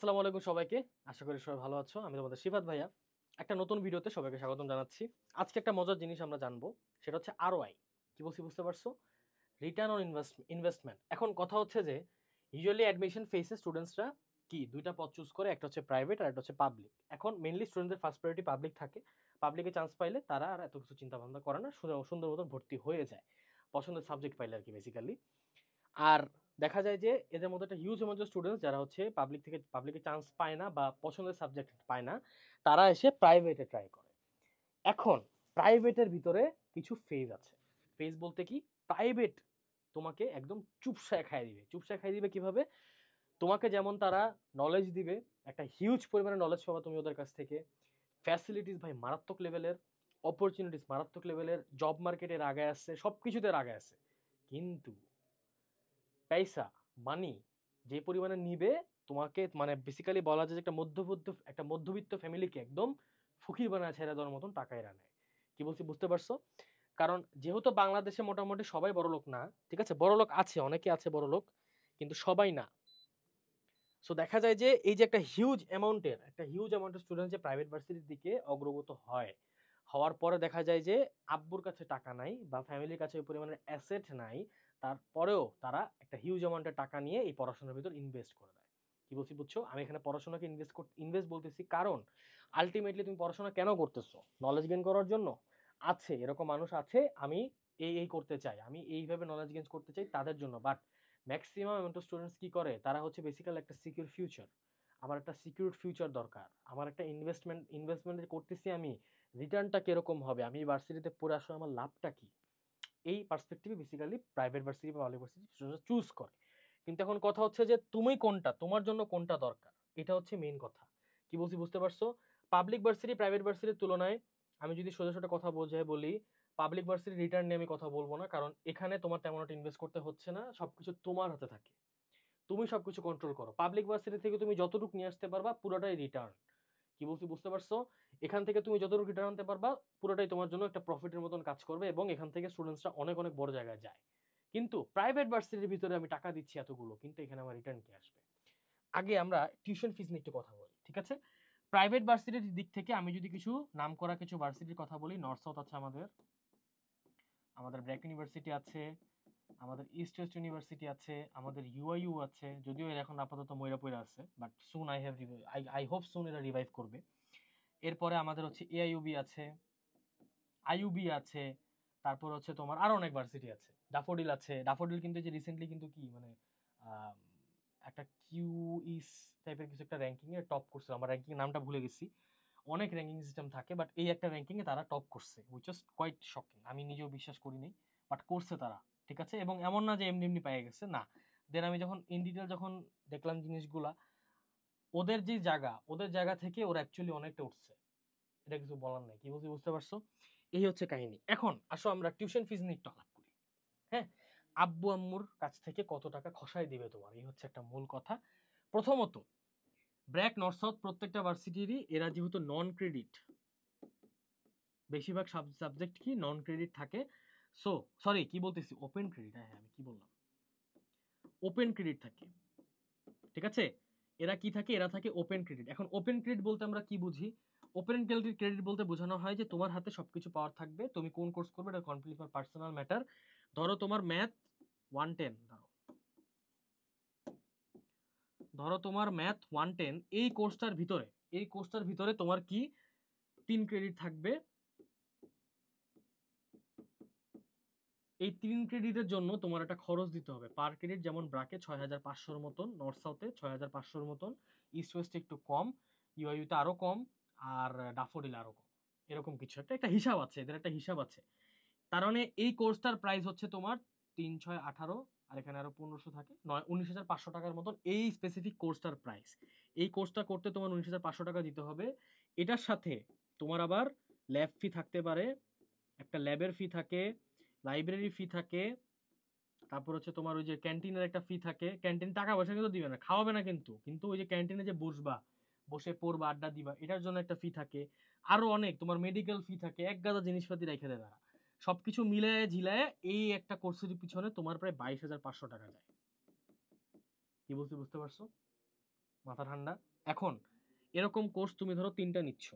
আসসালামু আলাইকুম সবাইকে। আশা করি সবাই ভালো আছো। আমি তোমাদের শিফাত ভাইয়া। একটা নতুন ভিডিওতে সবাইকে স্বাগতম জানাচ্ছি। আজকে একটা মজার জিনিস আমরা জানবো। সেটা হচ্ছে ROI। কি বলছি বুঝতে পারছো? Return on investment. এখন কথা হচ্ছে যে ইউজুয়ালি অ্যাডমিশন ফেসে স্টুডেন্টসরা কি দুইটা পথ চুজ করে, একটা হচ্ছে প্রাইভেট আর একটা হচ্ছে পাবলিক। এখন মেইনলি স্টুডেন্টদের ফার্স্ট প্রায়োরিটি পাবলিক থাকে। পাবলিকে চান্স পাইলে তারা আর এত কিছু চিন্তা ভাবনা করে না, সুন্দর মতন ভর্তি হয়ে যায় পছন্দের সাবজেক্ট পাইলে আর কি বেসিক্যালি। আর দেখা যায় যে এদের মধ্যে একটা হিউজ অ্যামাউন্ট অফ স্টুডেন্টস যারা হচ্ছে পাবলিকে চান্স পায় না বা পছন্দের সাবজেক্ট পায় না, তারা এসে প্রাইভেটে ট্রাই করে। এখন প্রাইভেটের ভিতরে কিছু ফেজ আছে। ফেজ বলতে কি, প্রাইভেট তোমাকে একদম চুপসায় খাইয়ে দিবে। চুপসায় খাইয়ে দিবে কিভাবে? তোমাকে যেমন তারা নলেজ দিবে, একটা হিউজ পরিমাণে নলেজ পাবা তুমি ওদের কাছ থেকে। ফ্যাসিলিটিস ভাই মারাত্মক লেভেলের, অপরচুনিটিস মারাত্মক লেভেলের, জব মার্কেটের আগে আসছে, সব কিছুতে আগে আছে। কিন্তু পয়সা, মানি যে পরিমাণে নিবে, তোমাকে মানে বেসিক্যালি বলা যায় যে একটা মধ্যবিত্ত ফ্যামিলিকে একদম ফকির বানায় ছেড়ে দেওয়ার মতন টাকা এরা নেয়। কি বলছি বুঝতে পারছো? কারণ যেহেতু বাংলাদেশে মোটামুটি সবাই বড়লোক না, ঠিক আছে, বড়লোক আছে, অনেকে আছে বড়লোক, কিন্তু সবাই না। সো দেখা যায় যে এই যে একটা হিউজ অ্যামাউন্টের স্টুডেন্ট যে প্রাইভেট ভার্সিটির দিকে অগ্রগত হয়, হওয়ার পরে দেখা যায় যে আব্বুর কাছে টাকা নাই বা ফ্যামিলির কাছে ওই পরিমাণের অ্যাসেট নাই, তারপরেও তারা একটা হিউজ অ্যামাউন্টের টাকা নিয়ে এই পড়াশোনার ভিতর ইনভেস্ট করে দেয়। কি বলছি বুঝছো? আমি এখানে পড়াশোনাকে ইনভেস্ট বলতেছি, কারণ আলটিমেটলি তুমি পড়াশোনা কেন করতেছো? নলেজ গেইন করার জন্য? আছে, এরকম মানুষ আছে, আমি এই করতে চাই, আমি এইভাবে নলেজ গেইন করতে চাই, তাদের জন্য। But maximum amount of students কি করে, তারা হচ্ছে বেসিক্যালি একটা সিকিউর ফিউচার, আমার একটা সিকিউর ফিউচার দরকার, আমার একটা ইনভেস্টমেন্ট করতেছি, আমি রিটার্নটা কিরকম হবে, আমি ভার্সিটিতে পড়ে আসলে আমার লাভটা কি, এই পার্সপেক্টিভে বেসিক্যালি প্রাইভেট ভার্সিটি বা পাবলিক ভার্সিটি স্টুডেন্টরা চুজ করে। কিন্তু এখন কথা হচ্ছে যে তুমি কোনটা, তোমার জন্য কোনটা দরকার, এটা হচ্ছে মেইন কথা। কি বলছি বুঝতে পারছো? পাবলিক ভার্সিটি প্রাইভেট ভার্সিটির তুলনায় আমি যদি সোজা সোজা কথা বোঝায় বলি, পাবলিক ভার্সিটি রিটার্ন নিয়ে আমি কথা বলবো না, কারণ এখানে তোমার তেমন একটা ইনভেস্ট করতে হচ্ছে না, সবকিছু তোমার হাতে থাকে, তুমি সবকিছু কন্ট্রোল করো। পাবলিক ভার্সিটি থেকে তুমি যতটুকু নিয়ে আসতে পারবা পুরোটাই রিটার্ন। কি বলছি বুঝতে পারছো? এখান থেকে তুমি যতটুকু রিটার্ন আনতে পারবা পুরোটাই তোমার জন্য একটা প্রফিটের মতন কাজ করবে, এবং এখান থেকে স্টুডেন্টসরা অনেক অনেক বড় জায়গায় যায়। কিন্তু প্রাইভেট ভার্সিটির ভিতরে আমি টাকা দিচ্ছি এতগুলো, কিন্তু এখানে আমার রিটার্ন কি আসবে? আগে আমরা টিউশন ফিস নিয়ে একটু কথা বলি, ঠিক আছে? প্রাইভেট ভার্সিটির দিক থেকে আমি যদি কিছু নাম করা কিছু ভার্সিটির কথা বলি, নর্থ সাউথ আছে, আমাদের আমাদের ব্র্যাক ইউনিভার্সিটি আছে, আমাদের ইস্ট ওয়েস্ট ইউনিভার্সিটি আছে, আমাদের ইউআইইউ আছে, যদিও এর এখন আপাতত মইরা পইরা আছে, বাট সুন আই হোপ সুন এরা রিভাইভ করবে। এরপরে আমাদের হচ্ছে এআইইউবি আছে, আইইউবি আছে, তারপর হচ্ছে তোমার আরো অনেক ভার্সিটি আছে, ডাফোডিল আছে। ডাফোডিল কিন্তু যে রিসেন্টলি কিন্তু কি মানে আহ, একটা কিউইস টাইপের কিছু একটা র্যাঙ্কিং এ টপ করছে, আমার র্যাঙ্কিং নামটা ভুলে গেছি। অনেক র্যাঙ্কিং সিস্টেম থাকে, বাট এই একটা র্যাঙ্কিং এ তারা টপ করছে, উইচ ইজ কোয়াইট শকিং। আমি নিজেও বিশ্বাস করিনি, বাট করছে তারা, ঠিক আছে? এবং এমন না যে এমনি এমনি পেয়ে গেছে, না। দেন আমি যখন ইন ডিটেল যখন দেখলাম জিনিসগুলা, ওদের জায়গা থেকে ওরা অ্যাকচুয়ালি অনেকটা উঠছে, এটা কিছু বলার নাই। কি বলছি বুঝতে পারছো? এই হচ্ছে কাহিনী। এখন আসো আমরা টিউশন ফিজ নিয়ে একটু আলাপ করি। হ্যাঁ, আব্বু আম্মুর কাছ থেকে কত টাকা খসাই দিবে তোমার, এই হচ্ছে একটা মূল কথা। প্রথমত, ব্র্যাক নর্থ সাউথ প্রত্যেকটা ভার্সিটিরই এরা যেহেতু নন ক্রেডিট, বেশিরভাগ সাবজেক্ট কি নন ক্রেডিট থাকে। সো সরি, কি বলতেছি, ওপেন ক্রেডিট, হ্যাঁ আমি কি বললাম, ওপেন ক্রেডিট থাকে, ঠিক আছে? এরা কি থাকে, এরা থাকে ওপেন ক্রেডিট। এখন ওপেন ক্রেডিট বলতে আমরা কি বুঝি? ওপেন ক্রেডিট বলতে বোঝানো হয় যে তোমার হাতে সবকিছু পাওয়ার থাকবে, তুমি কোন কোর্স করবে এটা কমপ্লিট তোমার পার্সোনাল ম্যাটার। ধরো তোমার ম্যাথ 110, ধরো তোমার ম্যাথ 110, এই কোর্সটার ভিতরে তোমার কি 3 ক্রেডিট থাকবে। এই 3 ক্রেডিটের জন্য তোমার একটা খরচ দিতে হবে পার ক্রেডিট, যেমন ব্রাকে 6500-র মতন, নর্থ সাউথে 6500-র মতন, ইস্ট ওয়েস্টে একটু কম, ইউআইইউতে আরো কম, আর ডাফোডিলে আরো কম। এরকম কিছু একটা একটা হিসাব আছে, এদের একটা হিসাব আছে। তার মানে এই কোর্সটার প্রাইস হচ্ছে তোমার 3 6 18, আর এখানে আরো 1500 থাকে, 19,500 টাকার মতন এই স্পেসিফিক কোর্সটার প্রাইস। এই কোর্সটা করতে তোমার 19,500 টাকা দিতে হবে। এটার সাথে তোমার আবার ল্যাব ফি থাকতে পারে, একটা ল্যাবের ফি থাকে, লাইব্রেরি ফি থাকে, তারপর হচ্ছে তোমার ওই যে ক্যান্টিনের একটা ফি থাকে। ক্যান্টিন টাকা পয়সা কিন্তু দিবে না, খাওয়াবে না, কিন্তু কিন্তু ওই যে ক্যান্টিনে যে বসবা, বসে পড়বা, আড্ডা দিবা, এটার জন্য একটা ফি থাকে। আরো অনেক তোমার মেডিকেল ফি থাকে, এক গাদা জিনিসপাতি রেখে দেয় তারা। সবকিছু মিলায় ঝিলায় এই একটা কোর্সের পিছনে তোমার প্রায় 22,500 টাকা যায়। কি বলছি বুঝতে পারছো? মাথা ঠান্ডা। এখন এরকম কোর্স তুমি ধরো 3টা নিচ্ছ,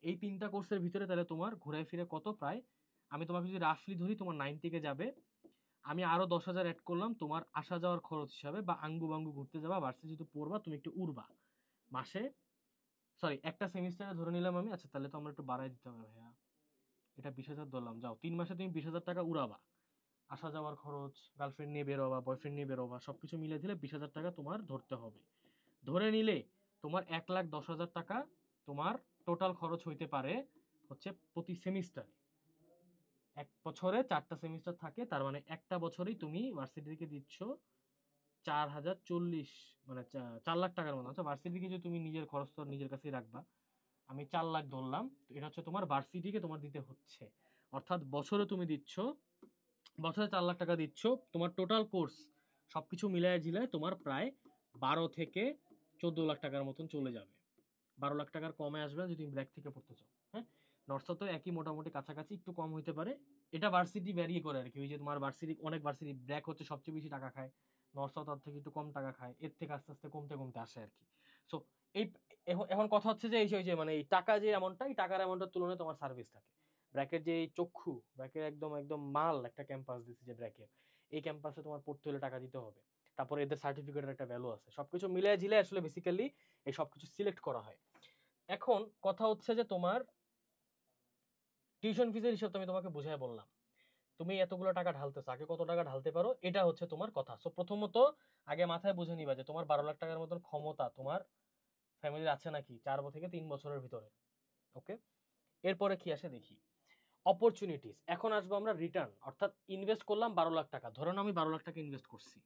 এই 3টা কোর্সের ভিতরে তাহলে তোমার ঘুরায় ফিরে কত, প্রায় আমি তোমাকে যদি রাফলি ধরি তোমার 90 যাবে, আমি আরো 10,000 অ্যাড করলাম তোমার আসা যাওয়ার খরচ হিসাবে, বা আঙ্গু বাঙ্গু ঘুরতে যাবা, ভার্সিটি যেহেতু পড়বা তুমি একটু উড়বা মাসে, সরি একটা সেমিস্টারে ধরে নিলাম আমি, আচ্ছা তাহলে তো আমরা একটু বাড়াই দিতে হবে ভাইয়া, এটা 20,000 ধরলাম, যাও 3 মাসে তুমি 20,000 টাকা উড়াবা, আসা যাওয়ার খরচ, গার্লফ্রেন্ড নিয়ে বেরোবা, বয়ফ্রেন্ড নিয়ে বেরোবা, সবকিছু মিলে দিলে 20,000 টাকা তোমার ধরতে হবে। ধরে নিলে তোমার 1,10,000 টাকা তোমার টোটাল খরচ হইতে পারে হচ্ছে প্রতি সেমিস্টারে। এক বছরে 4টা সেমিস্টার থাকে, তার মানে একটা বছরেই তুমি ভার্সিটি থেকে দিচ্ছ 4,040, মানে 4 লাখ টাকার মতো। আচ্ছা ভার্সিটিকে যে তুমি নিজের খরচ তো নিজের কাছেই রাখবা, আমি 4 লাখ ধরলাম, তো এটা হচ্ছে তোমার ভার্সিটিকে তোমার দিতে হচ্ছে, অর্থাৎ বছরে তুমি দিচ্ছ, বছরে 4 লাখ টাকা দিচ্ছ, তোমার টোটাল কোর্স সবকিছু মিলায় ঝিলায় তোমার প্রায় 12 থেকে 14 লাখ টাকার মতন চলে যাবে। 12 লাখ টাকার কমে আসবে যদি তুমি ব্র্যাক থেকে পড়তে চাও। হ্যাঁ, নর্থ তো একই মোটামুটি কাছাকাছি, একটু কম হইতে পারে, এটা ভার্সিটি ভ্যারি করে আর কি। ওই যে তোমার ভার্সিটি, অনেক ভার্সিটি ব্র্যাক হচ্ছে সবচেয়ে বেশি টাকা খায়, নর্থ তার থেকে একটু কম টাকা খায়, এর থেকে আস্তে আস্তে কমতে কমতে আসে আর কি। সো এই এখন কথা হচ্ছে যে এই যে মানে এই টাকা যে অ্যামাউন্টটা, এই টাকার অ্যামাউন্টের তুলনায় তোমার সার্ভিস থাকে। ব্র্যাকের যে এই চক্ষু, ব্র্যাকের একদম একদম মাল একটা ক্যাম্পাস দিচ্ছে যে ব্র্যাকের, এই ক্যাম্পাসে তোমার পড়তে হলে টাকা দিতে হবে, তারপরে এদের সার্টিফিকেটের একটা ভ্যালু আছে, সবকিছু মিলিয়ে ঝিলে আসলে বেসিক্যালি এই সবকিছু সিলেক্ট করা হয়। এখন কথা হচ্ছে যে তোমার টিউশন ফিজের হিসাব তো আমি তোমাকে বুঝাই বললাম, তুমি এতগুলো টাকা ঢালতেছো, আগে কত টাকা ঢালতে পারো, এটা হচ্ছে তোমার কথা। সো প্রথমত আগে মাথায় বুঝে নিবা যে তোমার 12 লাখ টাকার মতন ক্ষমতা তোমার ফ্যামিলির আছে নাকি 4 থেকে 3 বছরের ভিতরে। ওকে, এরপরে কি আসে দেখি, অপরচুনিটিস। এখন আসবো আমরা রিটার্ন, অর্থাৎ ইনভেস্ট করলাম 12 লাখ টাকা, ধরেন আমি 12 লাখ টাকা ইনভেস্ট করছি,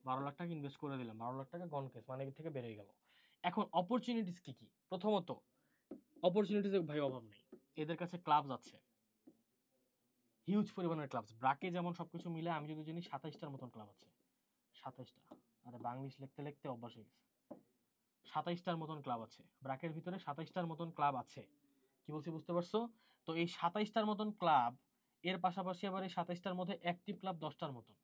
12 লাখ টাকা ইনভেস্ট করে দিলাম, 12 লাখ টাকা গন কেস মানে এর থেকে বেড়ে গেল। এখন অপরচুনিটিস কি কি, প্রথমত অপরচুনিটিস ভাই অভাব নেই, এদের কাছে ক্লাবস আছে, হিউজ পরিমাণের ক্লাবস, ব্রাকে যেমন সবকিছু মিলে আমি যদি জানি 27টার মতন ক্লাব আছে, 27টা, আরে বাংলিশ লিখতে লিখতে অভ্যাস হয়ে গেছে, 27টার মতন ক্লাব আছে ব্রাকের ভিতরে, 27টার মতন ক্লাব আছে, কি বলছি বুঝতে পারছো? তো এই 27টার মতন ক্লাব, এর পাশাপাশি আবার এই 27টার মধ্যে অ্যাক্টিভ ক্লাব 10টার মতন,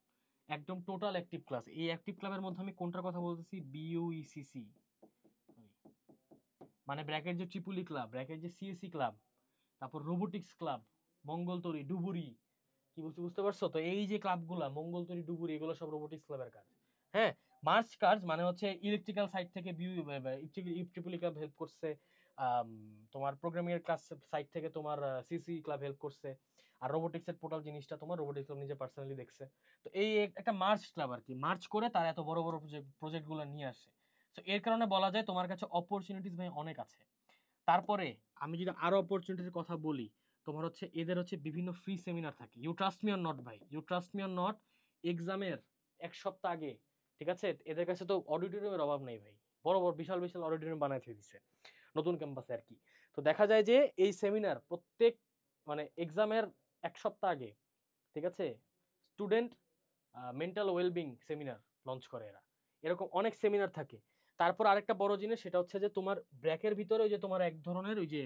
একদম টোটাল অ্যাক্টিভ ক্লাস। এই অ্যাক্টিভ ক্লাবের মধ্যে আমি কোনটার কথা বলতেছি, বিইউইসিসি, মানে ব্র্যাকের যে ট্রিপুলি ক্লাব, ব্র্যাকের যে সিএসি ক্লাব, তারপর রোবোটিক্স ক্লাব, মঙ্গলতরি, ডুবুরি, কি বলছি বুঝতে পারছো? তো এই যে ক্লাবগুলা মঙ্গলতরি, ডুবুরি, এগুলো সব রোবোটিক্স ক্লাবের কাজ। হ্যাঁ, মার্চ কাজ মানে হচ্ছে ইলেকট্রিক্যাল সাইড থেকে ট্রিপলি ক্লাব হেল্প করছে, তোমার প্রোগ্রামিং এর ক্লাস সাইড থেকে তোমার সিসি ক্লাব হেল্প করছে, আর রোবোটিক্স এর টোটাল জিনিসটা তোমার রোবোটিক্স ক্লাব নিজে পার্সোনালি দেখছে। তো এই একটা মার্চ ক্লাব আর কি, মার্চ করে তারা এত বড় বড় প্রজেক্ট গুলো নিয়ে আসে। তো এর কারণে বলা যায় তোমার কাছে অপরচুনিটিস ভাই অনেক আছে। তারপরে আমি যদি আরো অপরচুনিটির কথা বলি, তোমার হচ্ছে এদের হচ্ছে বিভিন্ন ফ্রি সেমিনার থাকে, you trust me or not ভাই, you trust me or not, এক্সামের 1 সপ্তাহ আগে, ঠিক আছে, এদের কাছে তো অডিটোরিয়ামের অভাব নেই ভাই, বড় বড় বিশাল বিশাল অডিটোরিয়াম বানায় দিছে নতুন ক্যাম্পাসে আর কি। তো দেখা যায় যে এই সেমিনার প্রত্যেক মানে এক্সামের 1 সপ্তাহ আগে, ঠিক আছে, student mental wellbeing seminar launch করে এরা, এরকম অনেক সেমিনার থাকে। তারপর আরেকটা বড় জিনিস সেটা হচ্ছে যে তোমার ব্র্যাকের ভিতরে ওই যে তোমার এক ধরনের ওই যে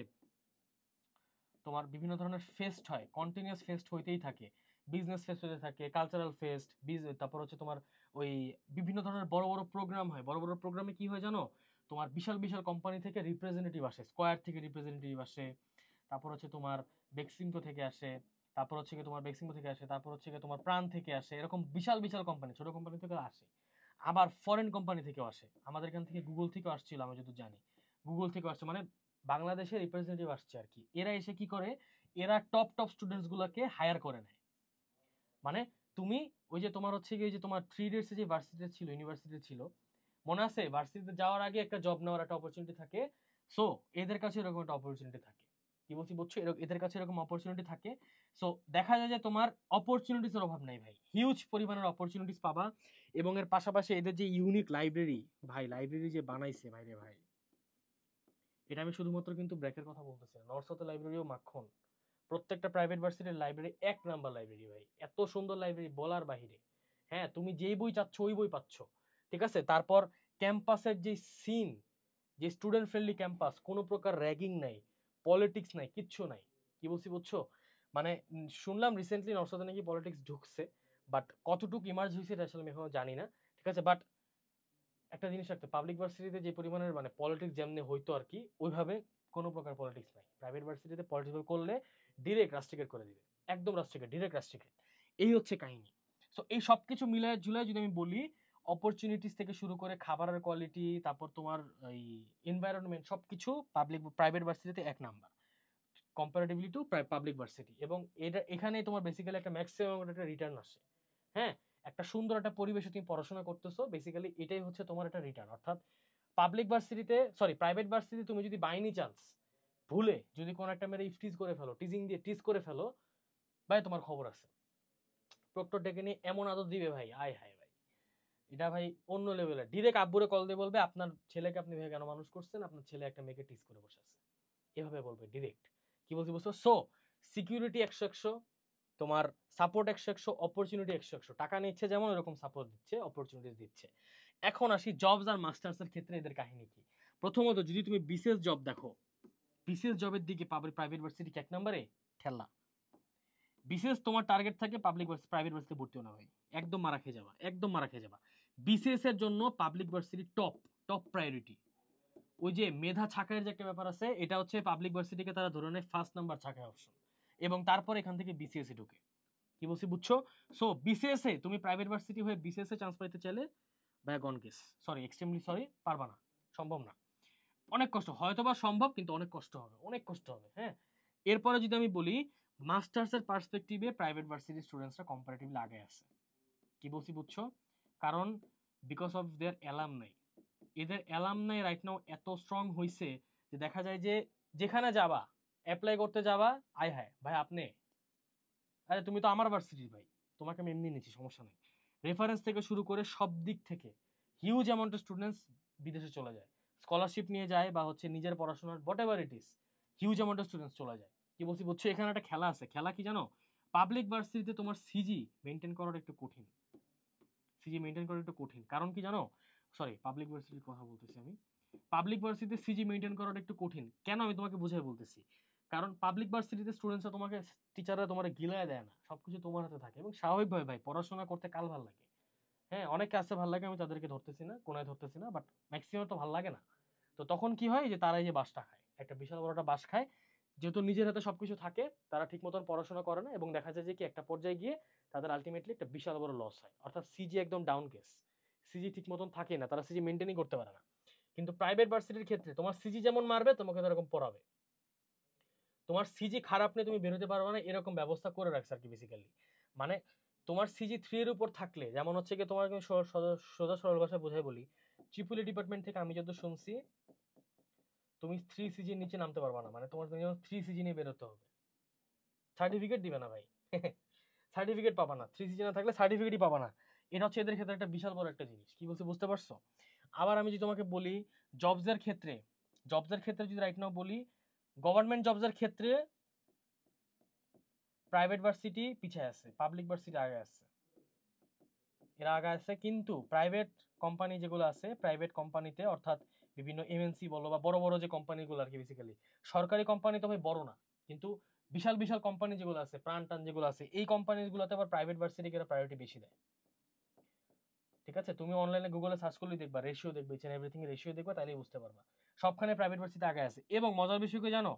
তোমার বিভিন্ন ধরনের ফেস্ট হয়, কন্টিনিউয়াস ফেস্ট হইতেই থাকে, বিজনেস ফেস্ট হতে থাকে, কালচারাল ফেস্ট, তারপর হচ্ছে তোমার ওই বিভিন্ন ধরনের বড় বড় প্রোগ্রাম হয়। বড় বড় প্রোগ্রামে কি হয় জানো, তোমার বিশাল বিশাল কোম্পানি থেকে রিপ্রেজেন্টেটিভ আসে, স্কয়ার থেকে রিপ্রেজেন্টেটিভ আসে, তারপর হচ্ছে তোমার বেক্সিমকো থেকে আসে, তারপর হচ্ছে কি তোমার বেক্সিমকো থেকে আসে, তারপর হচ্ছে কি তোমার প্রাণ থেকে আসে, এরকম বিশাল বিশাল কোম্পানি, ছোট কোম্পানি থেকে আসে, আবার ফরেন কোম্পানি থেকেও আসে, আমাদের এখান থেকে গুগল থেকেও আসছিল আমি যদি জানি, গুগল থেকেও আসছে, মানে বাংলাদেশের রিপ্রেজেন্টেটিভ আসছে আর কি। এরা এসে কি করে, এরা টপ টপ স্টুডেন্টস গুলাকে হায়ার করে নেয়। মানে তুমি ওই যে তোমার হচ্ছে কি ওই যে তোমার 3 ডেজ যে ভার্সিটি ছিল, ইউনিভার্সিটি ছিল, মনে আছে ভার্সিটিতে যাওয়ার আগে একটা জব নেওয়ার একটা অপরচুনিটি থাকে। সো এদের কাছে এরকম একটা অপরচুনিটি থাকে, কি বলছি বুঝছো, এদের কাছে এরকম অপরচুনিটি থাকে। সো দেখা যায় যে তোমার অপরচুনিটিসের অভাব নাই ভাই, হিউজ পরিমাণের অপরচুনিটিস পাবা। এবং এর পাশাপাশি এদের যে ইউনিক লাইব্রেরি, ভাই লাইব্রেরি যে বানাইছে ভাই রে ভাই, এটা আমি শুধুমাত্র কিন্তু ব্র্যাকের কথা বলতেছি না, নর্থ সাউথ লাইব্রেরিও মাখন, প্রত্যেকটা প্রাইভেট ভার্সিটির লাইব্রেরি 1 নাম্বার লাইব্রেরি ভাই, এত সুন্দর লাইব্রেরি বলার বাহিরে। হ্যাঁ, তুমি যেই বই চাচ্ছ ওই বই পাচ্ছ, ঠিক আছে। তারপর ক্যাম্পাসের যে সিন, যে স্টুডেন্ট ফ্রেন্ডলি ক্যাম্পাস, কোনো প্রকার র্যাগিং নাই, পলিটিক্স নাই, কিচ্ছু নাই, কি বলছি বুঝছো? মানে শুনলাম রিসেন্টলি নর্থ নাকি পলিটিক্স ঢুকছে, বাট কতটুকু ইমার্জ হয়েছে এটা আসলে আমি এখনো জানি না, ঠিক আছে। বাট একটা জিনিস রাখতে, পাবলিক ভার্সিটিতে যে পরিমাণের মানে পলিটিক্স যেমনি হইতো আর কি, ওইভাবে কোনো প্রকার পলিটিক্স নাই। প্রাইভেট ভার্সিটিতে পলিটিক্স করলে ডিরেক্ট রাস্টিকেট করে দিবে, একদম রাস্টিকেট, ডিরেক্ট রাস্টিকেট। এই হচ্ছে কাহিনী। সো এই সব কিছু মিলায় ঝুলায় যদি আমি বলি, অপরচুনিটিস থেকে শুরু করে খাবারের কোয়ালিটি, তারপর তোমার এই এনভায়রনমেন্ট, সব কিছু প্রাইভেট ভার্সিটিতে এক number comparatively to public varsity. এবং এটা এখানে তোমার বেসিক্যালি একটা ম্যাক্সিমাম একটা রিটার্ন আসে। হ্যাঁ, একটা সুন্দর একটা পরিবেশে তুমি পড়াশোনা করতেছো, বেসিক্যালি এটাই হচ্ছে তোমার একটা রিটার্ন। অর্থাৎ পাবলিক ভার্সিটিতে, সরি প্রাইভেট ভার্সিটি, তুমি যদি বাই এনি চান্স ভুলে যদি কোনো একটা মেরে ইফটিজ করে ফেলো, টিজিং দিয়ে টিজ করে ফেলো, ভাই তোমার খবর আছে। প্রক্টর ডেকে নিয়ে এমন আদর দিবে ভাই, আয় হায় ভাই, এটা ভাই অন্য লেভেলের। ডিরেক্ট আব্বুরে কল দিয়ে বলবে আপনার ছেলেকে আপনি ভাই কেন মানুষ করছেন, আপনার ছেলে একটা মেয়েকে টিজ করে বসে আছে, এভাবে বলবে ডিরেক্ট। কি বলছি বুঝছো? সো সিকিউরিটি 100-100, তোমার সাপোর্ট 100-100, অপরচুনিটি 100-100। টাকা নিচ্ছে যেমন, এরকম সাপোর্ট দিচ্ছে, অপরচুনিটিস দিচ্ছে। এখন আসি জবস আর মাস্টার্স এর ক্ষেত্রে এদের কাহিনী কি। প্রথমত যদি তুমি বিসিএস জব দেখো, বিসিএস জবের দিকে প্রাইভেট ভার্সিটি এক নম্বরে ঠেলা। বিসিএস তোমার টার্গেট থাকে পাবলিক ভার্সিটি, প্রাইভেট ভার্সিটি ভর্তি হও না ভাই, একদম মারা খেয়ে যাবা, একদম মারা খেয়ে যাবা। বিসিএস এর জন্য public varsity top top priority. ওই যে মেধা ছাঁকাইয়ের যে একটা ব্যাপার আছে, এটা হচ্ছে পাবলিক ভার্সিটিকে তারা ধরে নেয় ফার্স্ট নাম্বার ছাঁকাই অপশন, এবং তারপর এখান থেকে বিসিএস এ ঢুকে। কি বলছি বুঝছো? সো বিসিএস এ তুমি প্রাইভেট ভার্সিটি হয়ে বিসিএস এ চান্স পাইতে চাইলে ভাই গন কেস, সরি এক্সট্রিমলি সরি, পারবা না, সম্ভব না, অনেক কষ্ট। হয়তোবা সম্ভব, কিন্তু অনেক কষ্ট হবে, অনেক কষ্ট হবে। হ্যাঁ, এরপরে যদি আমি বলি মাস্টার্স এর পার্সপেক্টিভে প্রাইভেট ভার্সিটি স্টুডেন্টসরা কম্পারেটিভলি আগে আছে। কি বলছি বুঝছো? কারণ বিকজ অফ দেয়ার অ্যালামনাই, এদের অ্যালামনাই রাইট নাও এত স্ট্রং হইছে যে দেখা যায় যে যেখানে যাবা, অ্যাপ্লাই করতে যাবা, আয় হায় ভাই আপনি, আরে তুমি তো আমার ভার্সিটির ভাই, তোমাকে আমি এমনি নিচ্ছি, সমস্যা নেই। রেফারেন্স থেকে শুরু করে সব দিক থেকে হিউজ অ্যামাউন্ট অফ স্টুডেন্টস বিদেশে চলে যায়, স্কলারশিপ নিয়ে যায়, বা হচ্ছে নিজের পড়াশোনার what ever it is, huge amount of students চলে যায়। কি বলছি বুঝছো? এখানে একটা খেলা আছে। খেলা কি জানো? পাবলিক ভার্সিটিতে তোমার সিজি মেনটেন করাটা একটু কঠিন। সিজি মেনটেন করা একটু কঠিন, কারণ কি জানো? সরি, পাবলিক ভার্সিটির কথা বলতেছি আমি। পাবলিক ভার্সিটিতে সিজি মেনটেন করাটা একটু কঠিন কেন, আমি তোমাকে বুঝাই বলতেছি। কারণ পাবলিক ভার্সিটিতে স্টুডেন্টসরা তোমাকে, টিচাররা তোমাকে গিলায় দেয় না, সবকিছু তোমার হাতে থাকে, এবং স্বাভাবিকভাবে ভাই পড়াশোনা করতে কাল ভাল লাগে। হ্যাঁ, অনেকে আছে ভাল লাগে, আমি তাদেরকে ধরতেছি না, কোনায় ধরতেছি না, বাট ম্যাক্সিমাম তো ভাল লাগে না। তো তখন কি হয় যে তারা এই যে বাসটা খায়, একটা বিশাল বড় একটা বাস খায়, যেহেতু নিজের হাতে সবকিছু থাকে, তারা ঠিক মতন পড়াশোনা করে না, এবং দেখা যায় যে কি একটা পর্যায়ে গিয়ে তাদের আলটিমেটলি একটা বিশাল বড় লস হয়। অর্থাৎ সিজি একদম ডাউন কেস, সিজি ঠিক মতন থাকে না, তারা সিজি মেনটেনই করতে পারে না। কিন্তু প্রাইভেট ভার্সিটির ক্ষেত্রে তোমার সিজি যেমন মারবে, তোমাকে এরকম পড়াবে। তোমার সিজি খারাপ নেই, তুমি বেরোতে পারবে না, এরকম ব্যবস্থা করে রাখছে আর কি বেসিক্যালি। মানে তোমার সিজি 3 এর উপর থাকলে, যেমন হচ্ছে কি, তোমার সোজা সরল ভাষায় বোঝাই বলি, ট্রিপল ডিপার্টমেন্ট থেকে আমি যত শুনছি, তুমি 3 সিজির নিচে নামতে পারবা না, মানে তোমার মিনিমাম 3 সিজি নিয়ে বেরোতে হবে। সার্টিফিকেট দিবে না ভাই, সার্টিফিকেট পাবা না, 3 সিজি না থাকলে সার্টিফিকেটই পাবা না। এটা হচ্ছে এদের ক্ষেত্রে একটা বিশাল বড় একটা জিনিস। কি বলছে বুঝতে পারছো? আবার আমি যদি তোমাকে বলি জবসের ক্ষেত্রে, জবসের ক্ষেত্রে যদি রাইট নাও বলি, গভর্নমেন্ট জবসের ক্ষেত্রে প্রাইভেট ভার্সিটি পিছিয়ে আছে, পাবলিক ভার্সিটি আগে আছে, এরা আগে আছে। কিন্তু প্রাইভেট কোম্পানি যেগুলো আছে, প্রাইভেট কোম্পানিতে অর্থাৎ বিভিন্ন এমএনসি বলো বা বড় বড় যে কোম্পানিগুলো আর কি, বেসিক্যালি সরকারি কোম্পানি তো ভাই বড় না, কিন্তু বিশাল বিশাল কোম্পানি যেগুলো আছে, প্রাণ টান যেগুলো আছে, এই কোম্পানিগুলোতে আবার প্রাইভেট ভার্সিটিকে এরা প্রায়োরিটি বেশি দেয়। ঠিক আছে, তুমি অনলাইনে গুগলে সার্চ করলেই দেখবা, রেশিও দেখবে, ইচ এন্ড এভরিথিং রেশিও দেখবা, তাইলেই বুঝতে পারবা সবখানে প্রাইভেট ভার্সিটি আগে আছে। এবং মজার বিষয় কি জানো?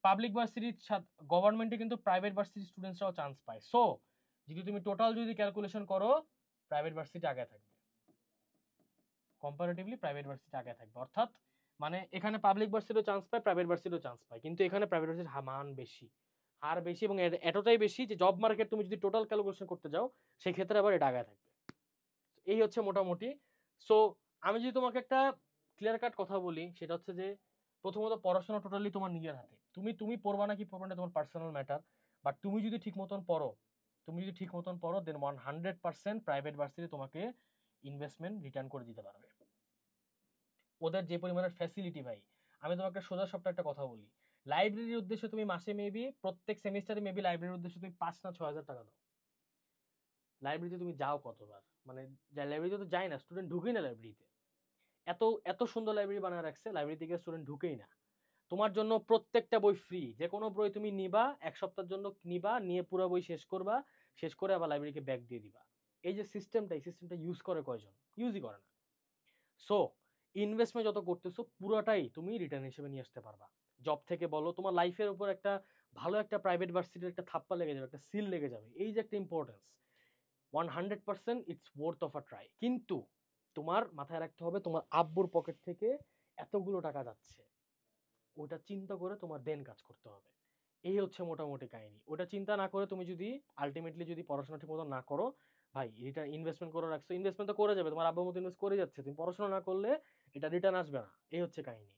পাবলিক ভার্সিটির সাথে গভর্নমেন্টে কিন্তু প্রাইভেট ভার্সিটি স্টুডেন্টসরাও চান্স পায়। সো যদি তুমি টোটাল যদি ক্যালকুলেশন করো, প্রাইভেট ভার্সিটি আগে থাকবে, কম্পারেটিভলি প্রাইভেট ভার্সিটি আগে থাকবে। অর্থাৎ মানে এখানে পাবলিক ভার্সিটিও চান্স পায়, প্রাইভেট ভার্সিটিও চান্স পায়, কিন্তু এখানে প্রাইভেট ভার্সিটির মান বেশি, হার বেশি, এবং এতটাই বেশি যে জব মার্কেট তুমি যদি টোটাল ক্যালকুলেশন করতে যাও, সেই ক্ষেত্রে আবার এটা আগে থাকবে। এই হচ্ছে মোটামুটি। সো আমি যদি তোমাকে একটা ক্লিয়ার কাট কথা বলি, সেটা হচ্ছে যে প্রথমত পড়াশোনা টোটালি তোমার নিজের হাতে, তুমি তুমি পড়বা না কি পড়বা না তোমার পার্সোনাল ম্যাটার, বাট তুমি যদি ঠিক মতন পড়ো, তুমি যদি ঠিক মতন পড়ো, দেন 100% প্রাইভেট ভার্সিটি তোমাকে ইনভেস্টমেন্ট রিটার্ন করে দিতে পারবে। ওদের যে পরিমাণের ফ্যাসিলিটি ভাই, আমি তোমাকে সোজা সপ্তাহ একটা কথা বলি, লাইব্রেরির উদ্দেশ্যে তুমি মাসে মেবি প্রত্যেক সেমিস্টারে মেবি লাইব্রেরির উদ্দেশ্যে তুমি 5 না 6 হাজার টাকা দাও। লাইব্রেরিতে তুমি যাও কতবার, মানে লাইব্রেরিতে তো যায় না, স্টুডেন্ট ঢুকেই না লাইব্রেরিতে। এত এত সুন্দর লাইব্রেরি বানায় রাখছে, লাইব্রেরিতে গিয়ে স্টুডেন্ট ঢুকেই না। তোমার জন্য প্রত্যেকটা বই ফ্রি, যে কোনো বই তুমি নিবা, এক সপ্তাহের জন্য নিবা, নিয়ে পুরো বই শেষ করবা, শেষ করে আবার লাইব্রেরিকে ব্যাক দিয়ে দিবা। এই যে সিস্টেমটা, এই সিস্টেমটা ইউজ করে কয়জন? ইউজই করে না। সো ইনভেস্টমেন্ট যত করতেছো পুরোটাই তুমি রিটার্ন হিসেবে নিয়ে আসতে পারবা। জব থেকে বলো, তোমার লাইফের উপর একটা ভালো একটা প্রাইভেট ভার্সিটির একটা থাপ্পা লেগে যাবে, একটা সিল লেগে যাবে, এই যে একটা importance, 100% it's worth of a try. কিন্তু তোমার মাথায় রাখতে হবে তোমার আব্বুর পকেট থেকে এতগুলো টাকা যাচ্ছে, ওটা চিন্তা করে তোমার দেন কাজ করতে হবে। এই হচ্ছে মোটামুটি কাহিনী। ওটা চিন্তা না করে তুমি যদি আলটিমেটলি যদি পড়াশোনা ঠিক মতো না করো, ভাই এটা ইনভেস্টমেন্ট করে রাখছো, ইনভেস্টমেন্ট তো করে যাবে, তোমার আব্বুর মতো ইনভেস্ট করে যাচ্ছে, তুমি পড়াশোনা না করলে এটা রিটার্ন আসবে না। এই হচ্ছে কাহিনী।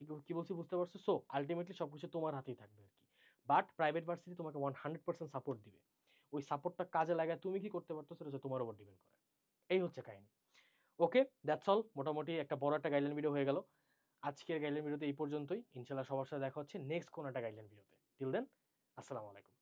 ঠিক কি বলছি বুঝতে পারছো? সো আলটিমেটলি সবকিছু তোমার হাতেই থাকবে আর কি। বাট প্রাইভেট ভার্সিটি তোমাকে 100% সাপোর্ট দিবে। ওই সাপোর্টটা কাজে লাগায় তুমি কি করতে পারতো সেটা হচ্ছে তোমার উপর ডিপেন্ড করে। এই হচ্ছে কাহিনী। ওকে, দ্যাটস অল। মোটামুটি একটা বড় একটা গাইডলাইন ভিডিও হয়ে গেল। আজকের গাইডলাইন ভিডিওতে এই পর্যন্তই। ইনশাল্লাহ সবার সাথে দেখা হচ্ছে নেক্সট কোন একটা গাইডলাইন ভিডিওতে। টিল দেন, আসসালামু আলাইকুম।